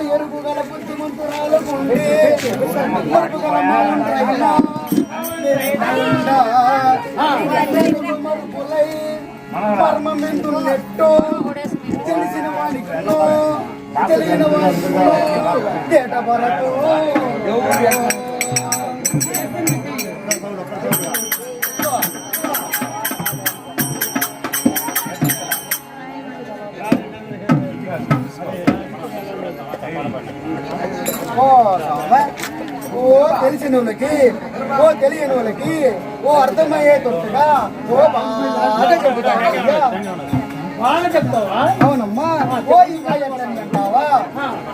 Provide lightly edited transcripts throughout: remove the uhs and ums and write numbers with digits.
ఎరుగు గల బుద్ధిమంతురాలకుండే మరుపులై మర్మమెందు నెట్టో తెలిసిన వానికో తెలియని వానికో తేట భరతో ఓ తెలిసిన వాళ్ళకి ఓ తెలియని వాళ్ళకి ఓ అర్థమయ్యే తొట్టుగా ఓ బాగా చెప్తావా అవునమ్మా ఓ ఇంకా అంటావా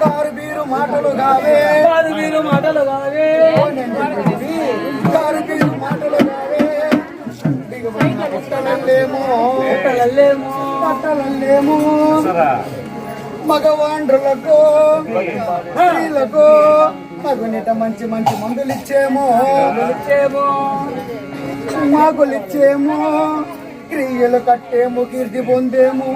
కారు బీరు మాటలు కావే కారు బీరు మాటలు కావే కారు బీరు మాటలు కావే పట్టలల్లేమో మగవాండ్రులకు స్త్రీలకు మగునిట మంచి మంచి మందులు ఇచ్చేమో మాగులిచ్చేమో క్రియలు కట్టేమో కీర్తి పొందేమో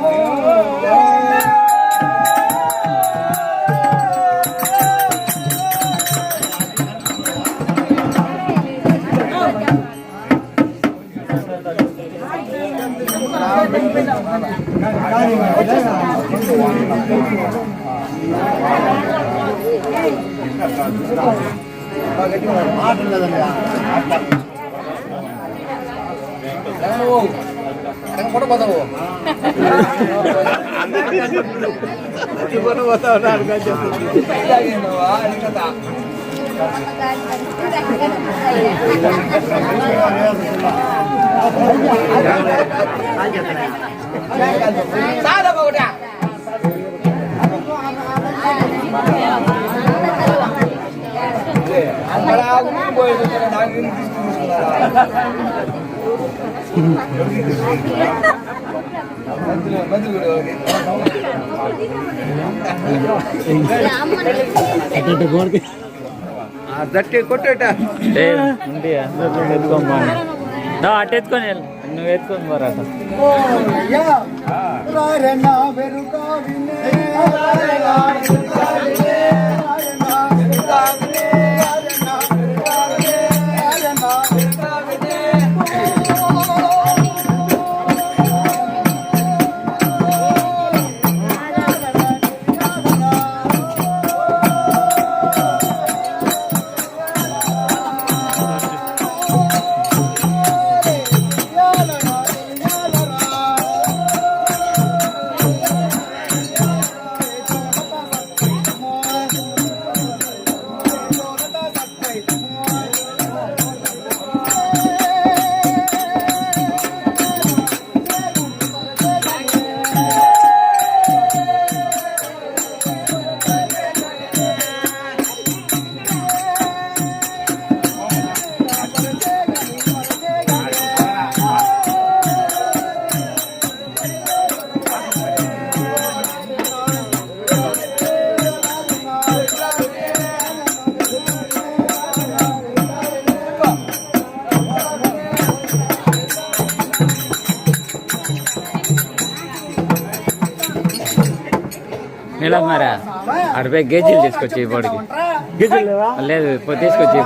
దట్టి కొట్టేట ఎత్తుకోమ్మా అటు ఎత్తుకొని నువ్వు ఎత్తుకొని మరట ఇలా మరా అడిపోయి గేజీలు తీసుకొచ్చి ఇప్పటికి లేదు తీసుకొచ్చి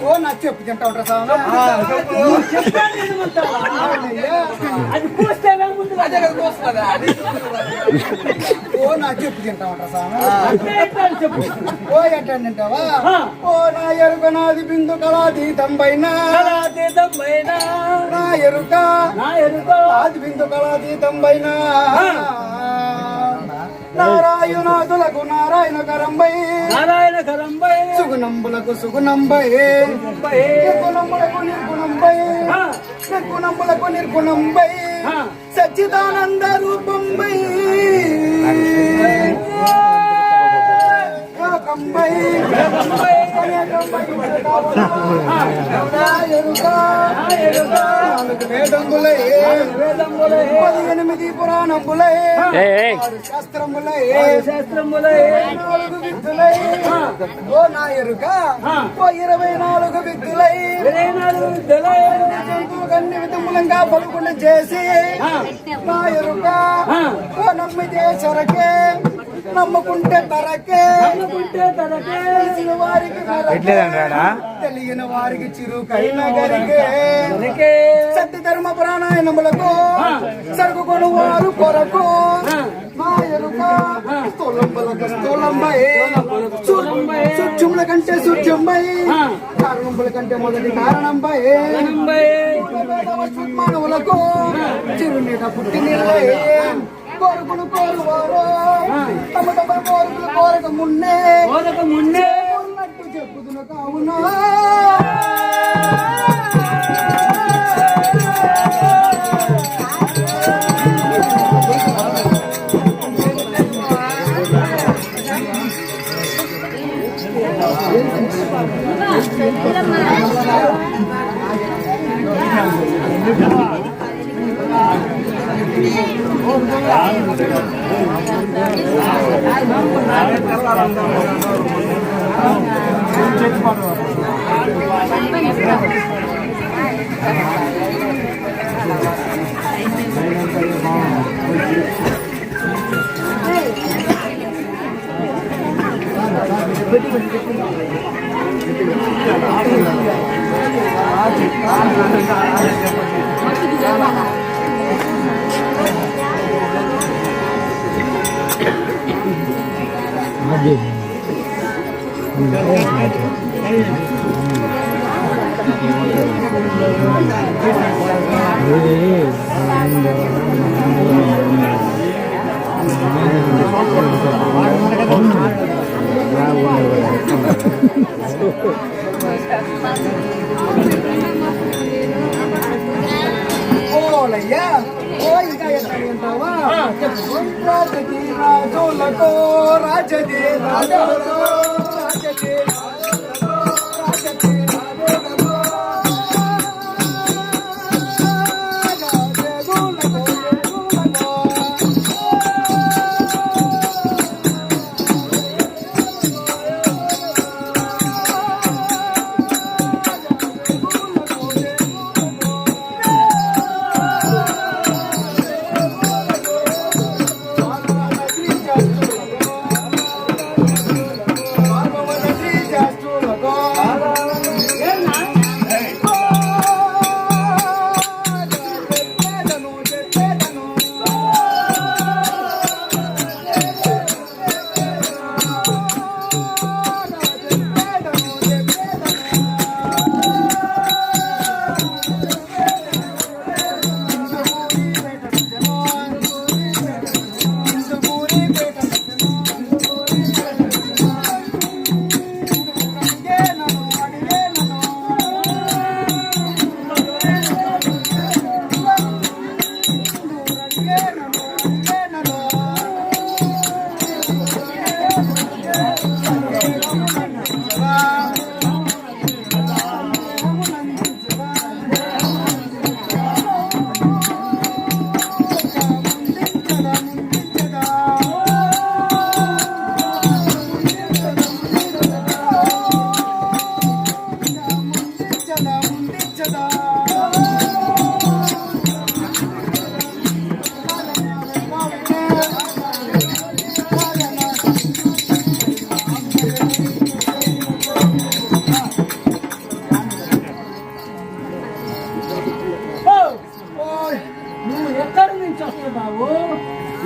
ఓ నా చెప్పు తింటా ఉంటా ఓ నా చెప్పు తింటా ఉంటా ఓ ఎట్లా తింటావా ఓ నా ఎరుక నాది బిందు కళాతీతం పైన నా ఎరుక నాది బిందు కళాతీతం పైన నారాయణాదులకు నారాయణ కరంబై సుగుణంబులకు సుగుణంబై నిర్గుణములకు నిర్గుణంబై నిర్గుణములకు నిర్గుణంబై సచ్చిదానంద రూపంబై నాలుగు వేదంబులై 18 పురాణంబులై శాస్త్రములై నాలుగు విద్యులై ఓ నా ఎరుక ఓ 24 విద్యులై జంతువులన్నీ విధములంగా పలుకుండా చేసి నా ఎరుక ఓ నమ్మితే సరకే నమ్ముకుంటే తరకే తెలిసిన వారికి తెలియని వారికి చిరుకైన గరికే సత్య ధర్మ ప్రాణాయనములకు సరుకుకొని వారు కొరకు నా ఎరుక స్థూలంబలకు స్థూలంబై సూక్ష్ముల కంటే సూక్ష్మంబై కారణంబుల కంటే మొదటి కారణంబై మానవులకు చిరునీట పుట్టి నీళ్ళై కోరుకులు కోరువారు తమ తమ కోరుకులు కోరక మున్నే ఉన్నట్టు చెప్పుదును కావునా ఓలయ్యా ఓ ఇంకా ఎట్లా రాజకీ రాజులకో రాజకీ రాజులకో రాజకీ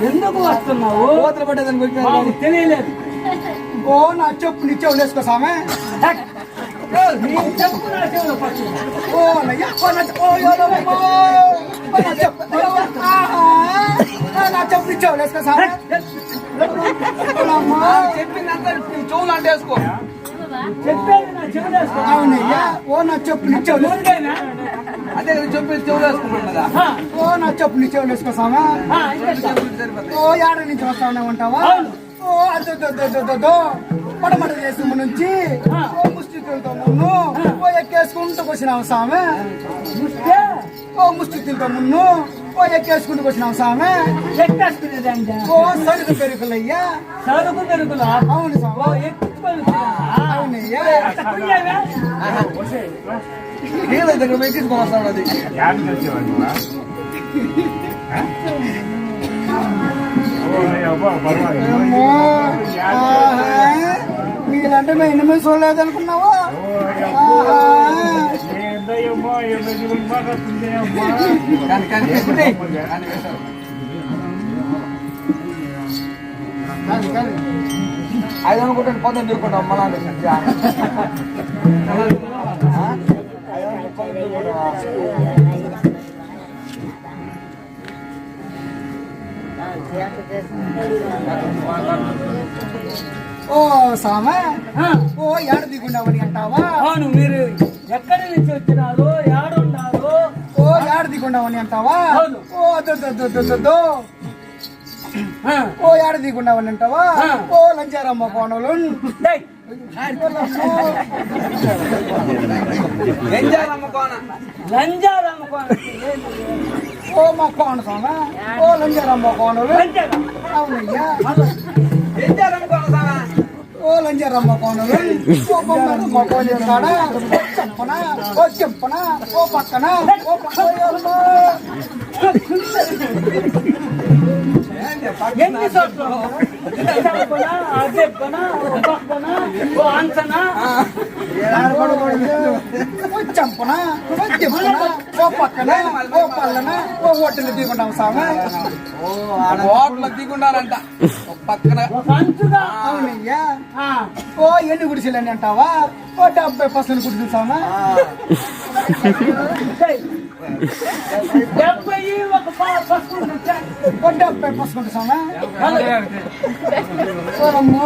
ఎందుకు వస్తున్నావు? కోతలు పట్టేదని మాకు తెలియలేదు. ఓ నా చెప్పు నీ చెవులు వేసుకో సామె. నీ చెప్పు నా చెవులు పట్టు. ఓ నయ్యా ఓ నా చెప్పు నా చెప్పు నీ చెవులు వేసుకో సామె. చెప్పిందంత చెవులు అంటే వేసుకో. చెప్పేది నా చెవులు వేసుకో. అవునయ్యా ఓ నా చెప్పు నీ చెవులు అదే చెప్పేది చెవులు వేసుకోమంటదా? ఓ నా చెప్పు నీ చెవులు వేసుకో సామె. ఓ ఏడ నుంచి వస్తా ఉంటావా? ఓ అదో పడమట దేశం నుంచి ఓ ముష్టి ముష్టితో మున్ను ఓ ఎక్కేసుకుంటూ వచ్చినావు సామె ఓ ముష్టితో మున్ను ఓ ఎక్కేసుకుంటూ వచ్చినావు సామె ఎక్కేసుకునేదండి ఓ సరుకు పెరుగులయ్యా సరుకు పెరుగులా అవును సామె అవునయ్యా దగ్గర ఎక్కించుకోవస్తాడు అది మీరంటే మేము ఎన్ని మంది చూడలేదు అనుకున్నావా ఐదు అనుకుంటాను పొద్దున్న తిరుగుకుంటాం మళ్ళా ఓ సామె ఓ ఏడ దిగుండవని అంటావా అవును మీరు ఎక్కడి నుంచి వచ్చినారు ఏడున్నారు ఓ ఏడ దిగుండవని అంటావా ఓ దొద్దు ఓ ఏడ దిగుండవని అంటావా ఓ లంచారమ్మ కోణలు ఓ మా కోణ సామె ఓ లంచారమ్మ కోణలు అవునయ్యా ఓ లంచారమ్మ కోణలు ఓ బొమ్మరమ్మ కోణి కాడ చెప్పన ఓ చెప్పన ఓ పక్కన ఓ ఎన్ని చోట్ల చెప్పనా పక్కనా ఓ అంచనా చంపన చెప్పన ఓ పక్కన ఓ పల్లన ఓ ఓటలు దిగుంటాం సామె ఓట్లకు దిగుండాలంట పక్కన అంచుగా అవునయ్యా ఓ ఎన్ని గుడిసెలని అంటావా ఓ 70% గుడిసెలు సామె 70% సామె ఓరమ్మో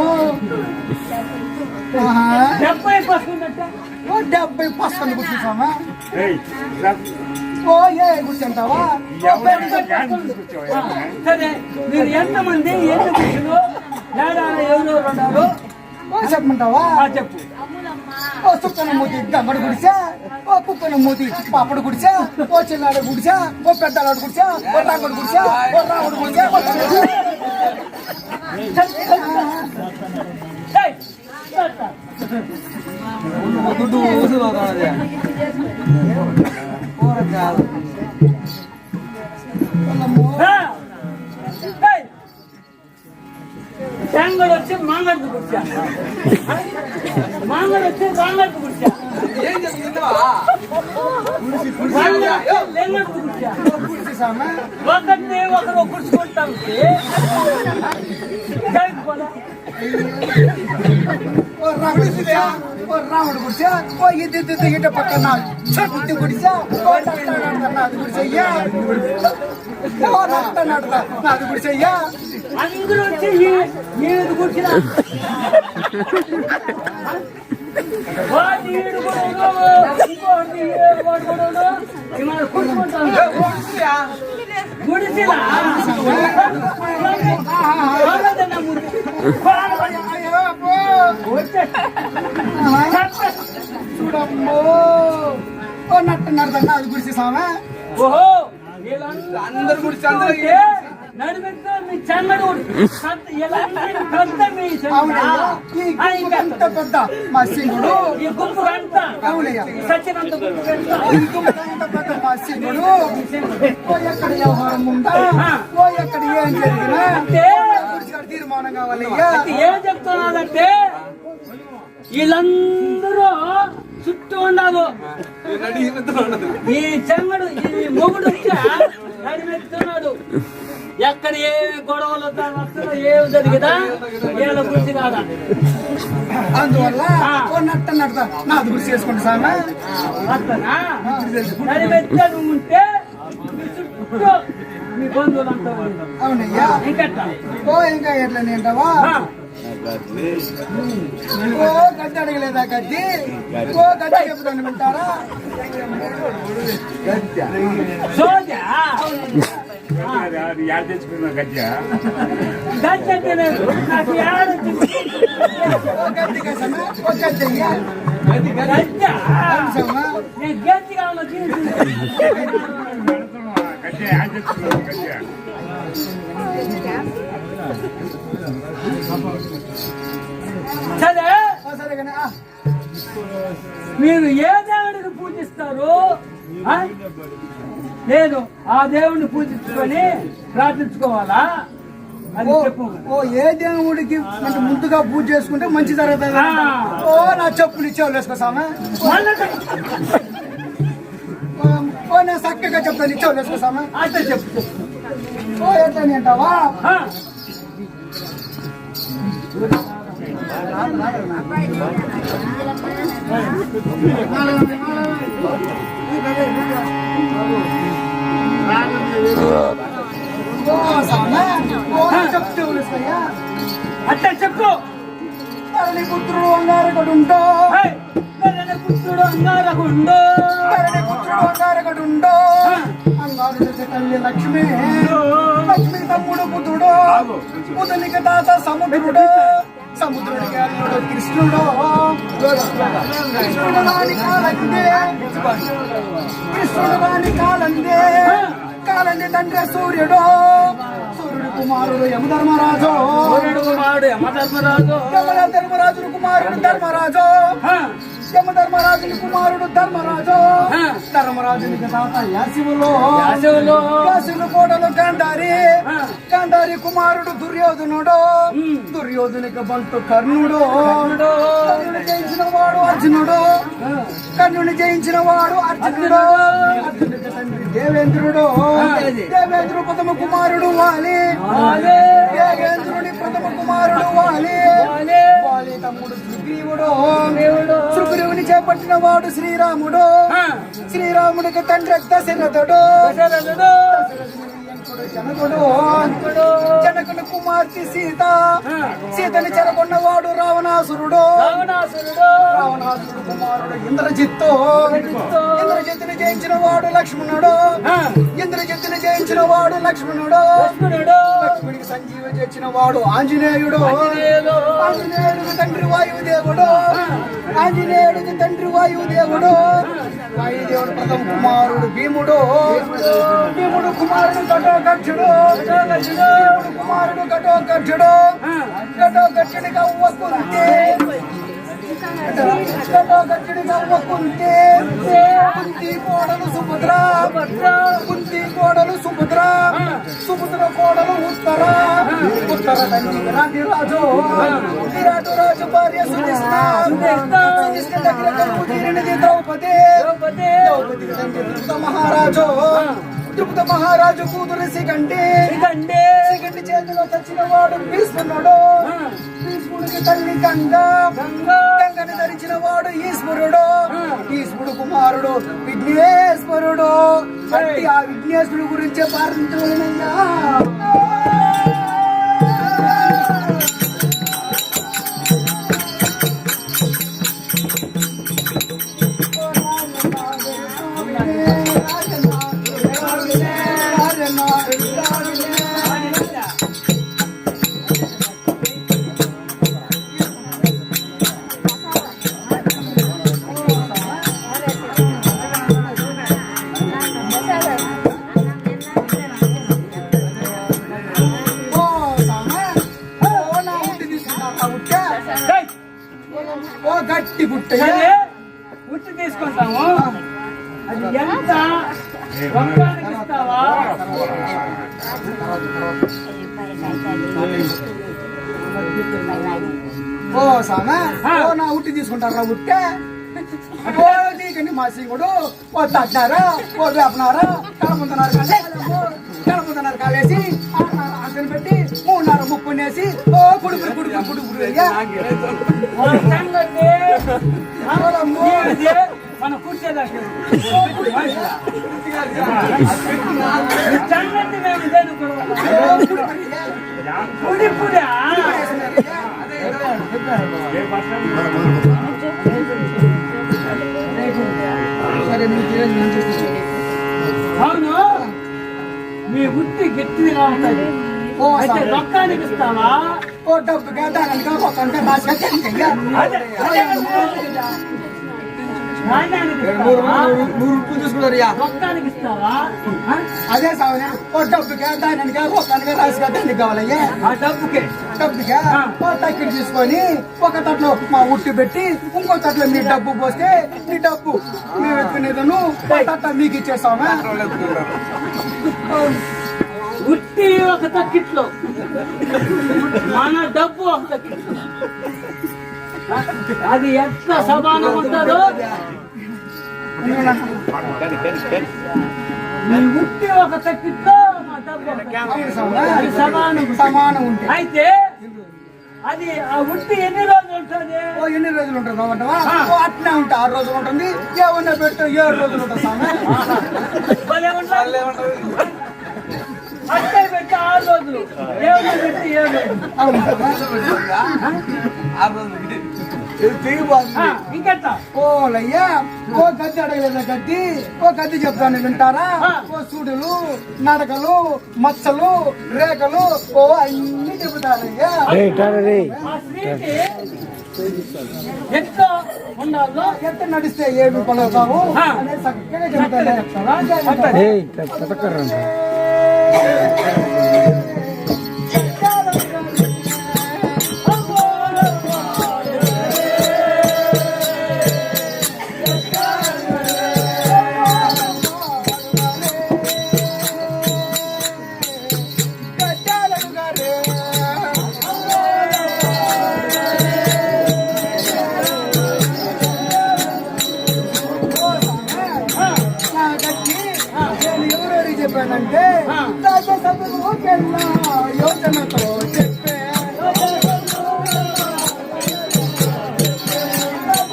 70% గుడిసెలు సామె ఓ ఏ గుడిసె అంటావా సరే మీరు ఎంతమంది ఎన్ని గుడిసెలు ఎవరు ఉన్నారు చెప్పమంటావా చెప్పు ఓ సుక్కన మూతి గమ్మడి గుడిసా ఓ కుక్కన మూతి పాపడు గుడిసా ఓ చిన్నాడు గుడిసా ఓ పెద్దలాడు గుడిసా ఓ రాముడు గుడిసా ఓ రాముడు గుడిసా ట్యాంగడు వచ్చి మాంగడు కూర్చా మాంగడు వచ్చి రాంగడు కూర్చా ఒకరిని ఒకరు కూర్చుకుంటాం ఓ రాముడు గుడిసా ఓ ఇది ఇట పక్కన చెట్టు గుడిసా ఓ నాది గుడిసయ్యా ఓ నాది గుడిసయ్యా అందరూ వచ్చి ఏడు కూర్చున్నా గుడిసిలా చూడమ్మో ఓ నట్టు అది గుడిసి సామె ఓహో అందరు గుడిసి అందరూ నడిపెట్టు మీ చంగడు పెద్ద మా సింగుడు ఈ గుంపు గంట సచ్చినంత పెద్ద మా సింగుడు ఓ ఎక్కడ వ్యవహారం ఉందా ఓ ఎక్కడ ఏం జరిగినా తీర్మానం కావాలయ్యా ఏం చెప్తున్నానంటే వీళ్ళందరూ చుట్టూ ఉండాలి ఈ చెంగడు ఈ మొగుడు నడిమెత్తున్నాడు ఎక్కడ ఏ గొడవలు ఏమి జరిగిదా వీళ్ళ గురించి కాదా అందువల్ల నాది గురించి చేసుకుంటా సార్ అత్తనా నడిమెత్తను ఉంటే చుట్టూ మీ బంధువులు అంతా అవునయ్యా ఇంకెట్టా ఓ ఇంకా ఎట్లా ఏంటవా ఓ గడ్డి అడగలేదా గడ్డి ఓ గడ్డి చెప్తాను వింటారా సోజా తెచ్చుకున్నా గడ్డ గడ్డి అంటే నాకు గట్టిగా సమా ఓ గట్టిగా గజ్జ. సమా నేను గజ్జి కావాలో తీసి. సరే సరే కానీ మీరు ఏ దేవుడిని పూజిస్తారు? ఆ? నేను ఆ దేవుడిని పూజించుకొని ప్రార్థించుకోవాలా అది చెప్పు. ఓ ఏ దేవుడికి అంటే ముందుగా పూజ చేసుకుంటే మంచి జరుగుతుంది. ఓ నా చెప్పులు ఇచ్చేవాళ్ళు వేసుకో సామె. ఓ నేను చక్కగా చెప్తాను ఇచ్చేవాళ్ళు వేసుకో సామె. అంటే చెప్పు. ఓ ఎట్లా అంటావా? ఆ. ఓ సామె ఓ చెప్తే వేసుకోయ్యా. అట్లా చెప్పు. తరణి పుత్రుడు అంగారకుడుంటో పుత్రుడు అంగారకుండో తరణి పుత్రుడు అంగారకుడుంటో అంగారుడు తల్లి లక్ష్మి లక్ష్మి తమ్ముడు పుత్రుడు పుతునికి తాత సముద్రుడు సముద్రుడికి అల్లుడు కృష్ణుడు కృష్ణుడు రాని కాలందే కృష్ణుడు రాని కాలందే కాలంది తండ్రి సూర్యుడు సూర్యుడు కుమారుడు యమధర్మరాజు కుమారుడు యమధర్మరాజు యమధర్మరాజుడు కుమారుడు ధర్మరాజు యమధర్మరాజుని కుమారుడు ధర్మరాజు ధర్మరాజునికి తాత యాశివులు యాశివులు కోడలు గాంధారి గాంధారి కుమారుడు దుర్యోధనుడు దుర్యోధునికి బంటు కర్ణుడు కర్ణుని జయించిన వాడు అర్జునుడు కర్ణుని జయించిన వాడు అర్జునుడు అర్జునుడికి తండ్రి దేవేంద్రుడు దేవేంద్రుడు ప్రథమ కుమారుడు వాలి దేవేంద్రుని ప్రథమ కుమారుడు వాలి వాలి తమ్ముడు సుగ్రీవుడు సుగ్రీవుని చేపట్టిన వాడు శ్రీరాముడు శ్రీరాముడికి తండ్రి దశరథుడు జనకుడు జనకుని కుమార్తె సీత సీతని చెరగొన్నవాడు రావణాసురుడు రావణాసురుడు కుమారుడు ఇంద్రజిత్తు ఇంద్రజిత్తుని జయించిన వాడు లక్ష్మణుడు ఇంద్రజిత్తుని జయించిన వాడు లక్ష్మణుడు లక్ష్మణుడికి సంజీవ చేసిన వాడు ఆంజనేయుడు ఆంజనేయుడికి తండ్రి వాయుదేవుడు ఆంజనేయుడికి తండ్రి వాయుదేవుడు వాయుదేవుడు ప్రథమ కుమారుడు భీముడు భీముడు కుమారుడు ఘటోకర్షుడు భీముడు కుమారుడు ఘటోకర్షుడు ఘటోకర్షుడికి అవ్వ కుంతి ఘటోకర్షుడికి అవ్వ కుంతి కుంతి కోడలు సుభద్ర కుంతి కోడలు సుభద్ర సుభద్ర కోడలు ఉత్తర ఉత్తర తండ్రి విరాటు విరాటు రాజు భార్య సుధిష్ణ సుధిష్ణ దగ్గర కలుపు తీరినది ద్రౌపది ద్రౌపదికి తండ్రి ద్రుపద మహారాజు ద్రుపద మహారాజు కూతురు సిగండి సిగండి చేతిలో తెచ్చిన వాడు భీష్ముడు భీష్ముడికి తల్లి గంగా గంగని ధరించిన వాడు ఈశ్వరుడు ఈశ్వరుడు కుమారుడు విఘ్నేశ్వరుడు ఆ విఘ్నేశ్వరుడు గురించే ప్రార్థించలేనయ్యా. ఓ గట్టి పుట్టయ్య ఉట్టి తీసుకుంటాము. అది ఎంత రొక్కానికి ఇస్తావా? ఓ సామె ఓ నా ఉట్టి తీసుకుంటారా ఉట్టే ఓ నీకండి మా సింగుడు ఓ తట్టారా ఓ వేపనారా కలముతున్నారు కాలేసి అక్కడ పెట్టి 3.5 వేసి ఓ కుడుకుడు అయ్యా మనం కూర్చోదాకా సంగతి మేము పుడిపుడా అవును మీ వృత్తి గట్టిగా ఉంటుంది. అయితే రొక్కానికి ఇస్తావా ఓ డబ్బుగా దానికి ఒక రాసుకొచ్చి అదే సాగు ఓ డబ్బుగా దానికి ఒక్కనిగా రాసుకొచ్చి కావాలయ్యా డబ్బుగా ఓ తక్కిడి తీసుకొని ఒక తట్లో మా ఉట్టి పెట్టి ఇంకో తట్లో మీ డబ్బు పోస్తే మీ డబ్బు మేము ఎత్తుకునేదను తట్ట మీకు ఇచ్చేస్తామా ఉట్టి ఒక తక్కిట్లో మన డబ్బు ఒక తక్కిట్లో అది ఎంత సమానం ఉంటుందో నీ ఉట్టి ఒక తక్కిట్లో నా డబ్బు అది సమానం ఉంటుంది అయితే అది ఆ ఉట్టి ఎన్ని రోజులు ఉంటుంది ఓ ఎన్ని రోజులు ఉంటుంది బాగుంటావా ఓ అట్నే ఉంటా 6 రోజులు ఉంటుంది ఏమన్నా పెడితే 7 రోజులు ఉంటుంది సామె అట్టే పెట్టి 6 రోజులు ఏమన్నా పెట్టి 7 రోజులు ఇంకెట్లా ఓలయ్యా ఓ గద్ది అడగలేదా గద్ది ఓ గద్ది చెప్తాను వింటారా ఓ సూడులు నడకలు మచ్చలు రేఖలు ఓ అన్ని చెబుతారయ్యా ఆ స్త్రీకి ఎట్లా ఉండాలో ఎంత నడిస్తే ఏమి పలుకుతావు అనేది చక్కగా చెబుతాను చెప్పానంటే రాజ్యసభలోకెళ్ళా యోచనతో చెప్పే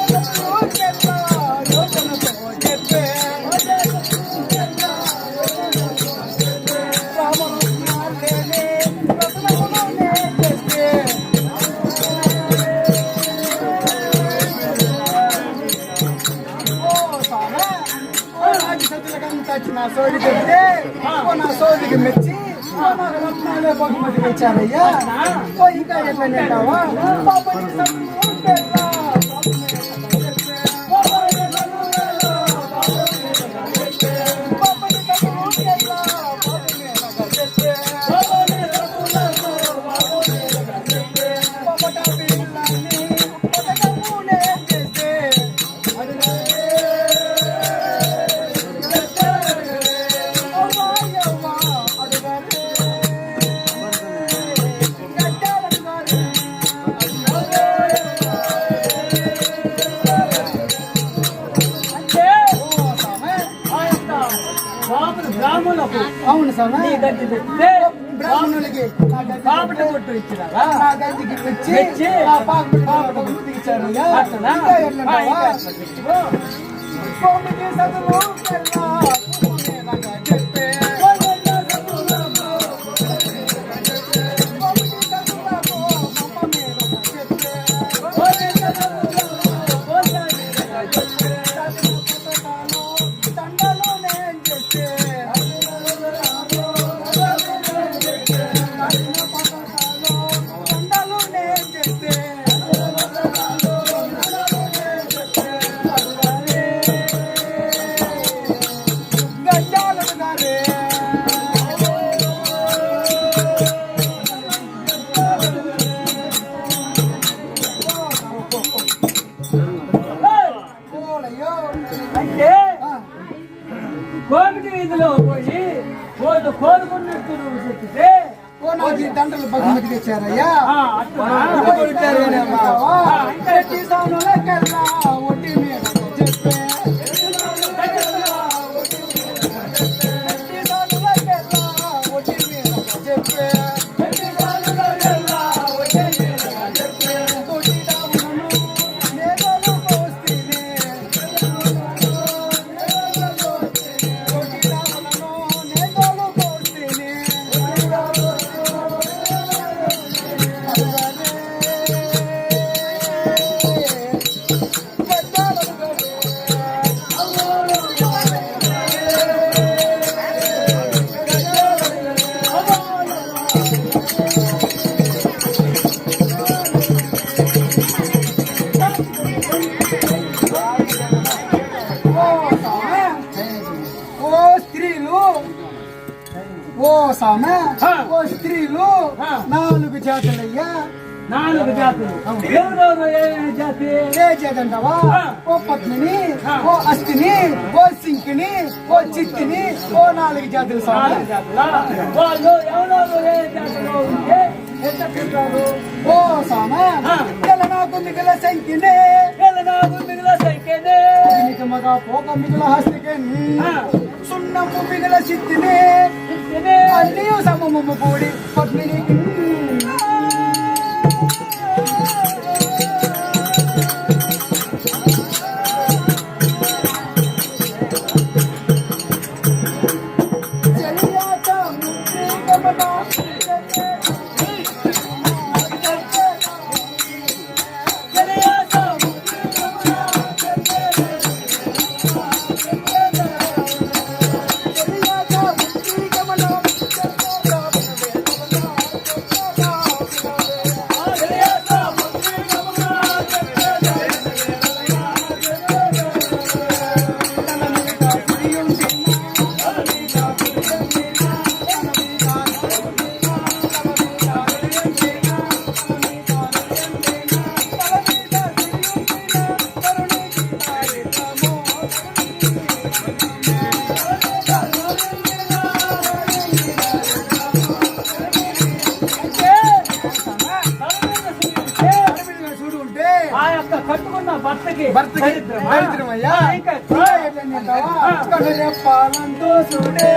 రాజ్యసభలోకెళ్ళా యోచనతో చెప్పే రామకృష్ణాలేనే రత్నములోనే చెప్పే నా సోది చెప్తే నా సోదికి మెచ్చి నాకు రత్నాలే బహుమతి ఇచ్చారయ్యా ఇంకా ఎట్లా నేటావా అవును సార్ బ్రాహ్మణులకి కాబట్టి కొట్టు ఇచ్చినారా నా గంటికి వచ్చి ఇచ్చారయ్యా చెప్పే అంటే కోమిటి వీధిలో పోయి వాళ్ళు కోరుకున్నట్టు చెప్తే నాకు దండలు బహుమతి తెచ్చారయ్యా ఒట్టి మీద చెప్పే ఒట్టి మీద చెప్పే స్వామి ఆ. ఓ స్త్రీలు ఆ. 4 జాతులయ్యా. 4 జాతులు. ఎవరెవరు ఏ జాతి? ఏ జాతంటావా? ఆ. ఓ పద్మిని, ఆ. ఓ అస్థిని, ఓ సింకిని, ఓ చిత్తిని, ఓ 4 జాతులు స్వామి. 4 జాతులా? వాళ్ళు ఎవరెవరు ఏ జాతిలో ఉంటే ఎంత తింటారు? ఓ స్వామి ఆ. నాకు మిగిల సంఖ్యనే నాకు మిగిలిన సంఖ్యనే. నిజమగా పోక మిగిల హస్తికేని ఆ. సున్నము మిగిల చిత్తిని తింటేనే. అన్నీ సమము కూడి పద్మినికి ఆ యొక్క కట్టుకున్న భర్తకి భర్తకి దరిద్రమా? దరిద్రమయ్యా. ఆ, ఇంకా కనురెప్పాలంటూ చూడే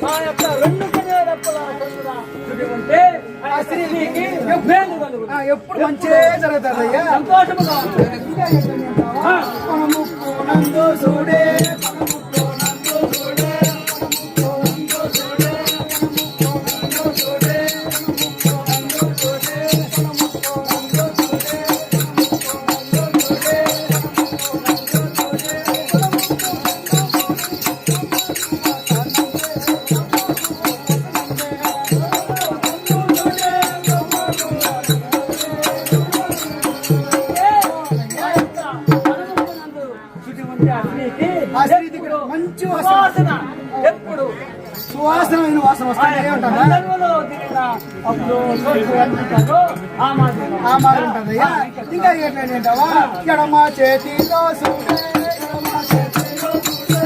ఆ యొక్క 2 కన్యలప్పుల చుడి ఉంటే ఆ స్త్రీకి మేలు కలుగును. ఎప్పుడు మంచి జరుగుతుందయ్యా. సంతోషముగా ఉంటుంది. ఆ. నందు చూడే ఆ స్త్రీ దగ్గర మంచి వాసన. వాసన ఎప్పుడు సువాసనమైన వాసన వస్తానే ఉంటుందా? అందరిలో తిరిగిన అప్పుడు చోటు అంటారు ఆ మాదిరి. ఆ మాదిరి ఉంటుందయ్యా. ఇంకా ఏంటంటావా? ఎడమ చేతిలో చూడే ఎడమ చేతిలో చూడే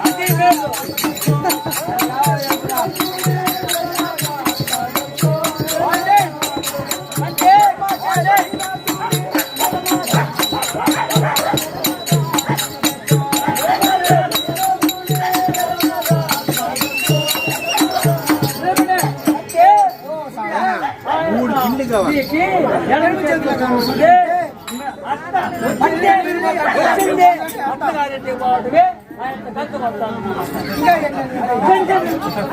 అది మేలు. స్త్రీకి ఎడమ చేతిలో కనుకుంటే అత్త వచ్చిందే అత్తగారింటి వాడువే ఆ యొక్క గంతు వస్తాను. ఇంకా ఏంటంటే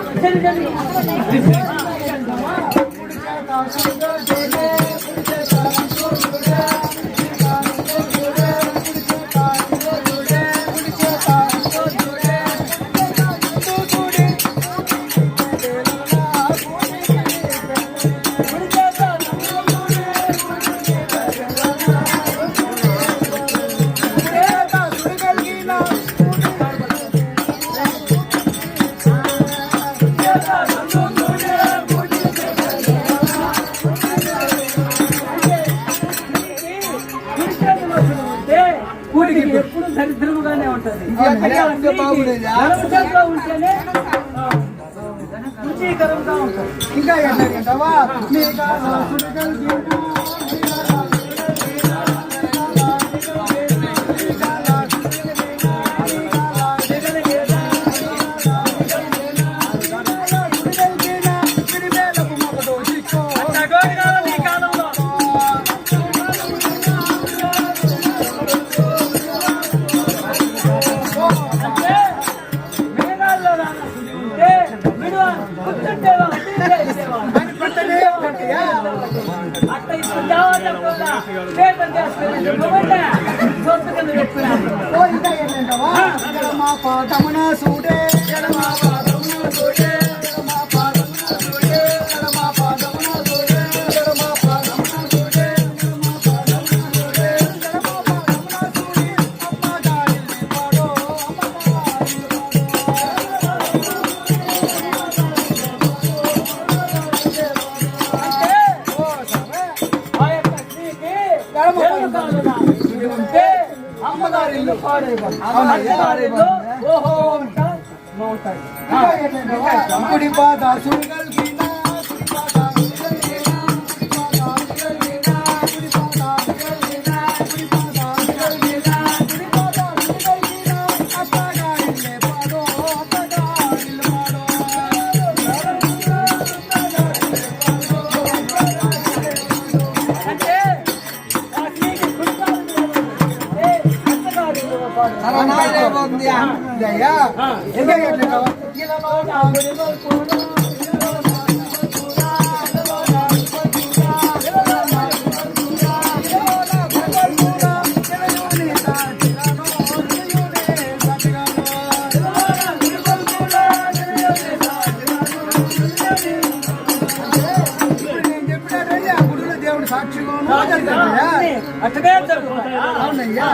కూడికి ఎప్పుడు దరిద్రముగానే ఉంటది. ఎక్కడే ఉంటే బాగుండేదా? ఎడమ చేతిలో ఉంటేనే రుచికరంగా ఉంటుంది. ఇంకా ఏంటంటావా? నీకు సుడిగలిగిన మేఘాల్లో ఓకేయా? అట్లా ఇప్పుడు దేవాలయంలో పేదలు చేసుకుని సొంత కింద పెట్టుకున్నాను. ఓ ఇంకా ఏంటంటావా? ఇక్కడ మా పాదమున సూడే, ఇక్కడ మా పాదమున సూడే, ఇక్కడ మా పాదమున సూడే, ఇక్కడ మా పాదమున సూడే, ఇక్కడ మా పాదమున సూడే, ఇక్కడ మా పాదమున సూడే, ఇక్కడ మా పాదమున సూడే, అమ్మ గాలిని పాడో, అమ్మ గాలిని అంటే పాడో. ఓ సరే. ఆ యొక్క స్త్రీకి ఎరువు కావాలన్నా. ఇది ఉంటే అమ్మగారి ఇల్లు పాడైపోతుంది. అమ్మగారి ఇల్లు ఓహో ఉంటా బాగుంటాయి. ఇంకా ఏంటంటావా? కుడి పాద సుడిగల్గిన, కుడి పాద సుడిగల్గిన, కుడి పాద సుడిగల్గిన, కుడి పాద సుడిగల్గిన, కుడి పాద సుడిగల్గిన, కుడి పాద సుడిగల్గిన, అప్పగారిల్లే పాడో, అప్పగారిల్లే పాడో. అంటే ఆ స్త్రీకి కుటుంబాలు అత్తగారి ఇల్లు పాడు. ఇదయ్యా, ఇంకా ఏంటంటావా? ఇలాలో నా గుడిలో కూడా, ఇలాలో నా గుడిలో కూడా, ఇలాలో నా గుడిలో కూడా, ఇలాలో నా గుడిలో కూడా, ఇలాలో నా గుడిలో కూడా, ఇలాలోనే సాటిగాను, ఇలాలోనే సాటిగాను, ఇలాలో నా గుడిలో కూడా, ఇలాలోనే సాటిగాను, ఇప్పుడు నేను చెప్పినట్టయితే ఆ గుడిలో దేవుడు సాక్షిగాను జరుగుతాయా? అట్టగే జరుగుతాయి. అవునయ్యా.